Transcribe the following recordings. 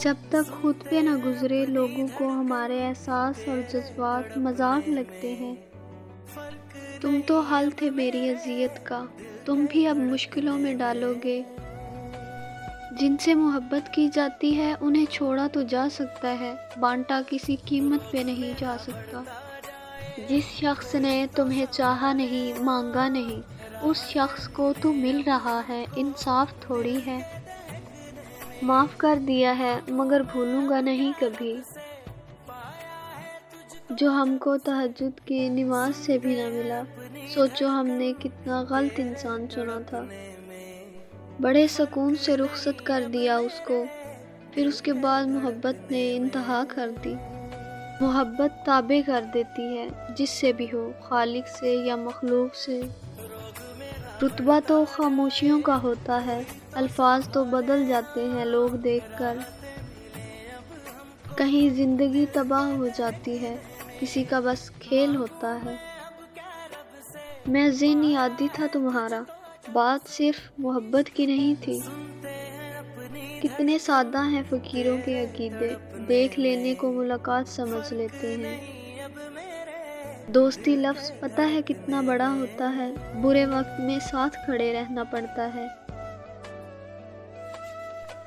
جب تک خود پہ نہ گزرے لوگوں کو ہمارے احساس اور جذبات مذاق لگتے ہیں۔ تم تو حل تھے میری اذیت کا، تم بھی اب مشکلوں میں ڈالو گے۔ جن سے محبت کی جاتی ہے انہیں چھوڑا تو جا سکتا ہے، بانٹا کسی قیمت پہ نہیں جا سکتا۔ جس شخص نے تمہیں چاہا نہیں، مانگا نہیں، اس شخص کو تو مل رہا ہے، انصاف تھوڑی ہے۔ معاف کر دیا ہے مگر بھولوں گا نہیں کبھی، جو ہم کو تہجد کی نماز سے بھی نہ ملا۔ سوچو ہم نے کتنا غلط انسان چنا تھا۔ بڑے سکون سے رخصت کر دیا اس کو، پھر اس کے بعد محبت نے انتہا کر دی۔ محبت تابع کر دیتی ہے جس سے بھی ہو، خالق سے یا مخلوق سے۔ رتبہ تو خاموشیوں کا ہوتا ہے، الفاظ تو بدل جاتے ہیں لوگ دیکھ کر۔ کہیں زندگی تباہ ہو جاتی ہے، کسی کا بس کھیل ہوتا ہے۔ میں ذہنی عادی تھا تمہارا، بات صرف محبت کی نہیں تھی۔ کتنے سادہ ہیں فقیروں کے عقیدے، دیکھ لینے کو ملاقات سمجھ لیتے ہیں۔ دوستی لفظ پتہ ہے کتنا بڑا ہوتا ہے، برے وقت میں ساتھ کھڑے رہنا پڑتا ہے۔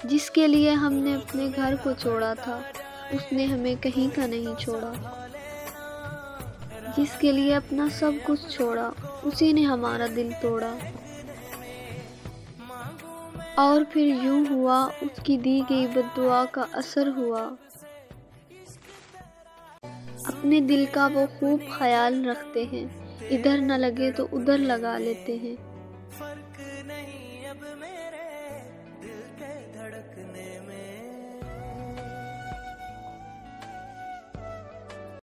جس کے لیے ہم نے اپنے گھر کو چھوڑا تھا، اس نے ہمیں کہیں کا نہیں چھوڑا۔ جس کے لیے اپنا سب کچھ چھوڑا، اسی نے ہمارا دل توڑا۔ اور پھر یوں ہوا، اس کی دی گئی بد دعا کا اثر ہوا۔ اپنے دل کا وہ خوب خیال رکھتے ہیں، ادھر نہ لگے تو ادھر لگا لیتے ہیں۔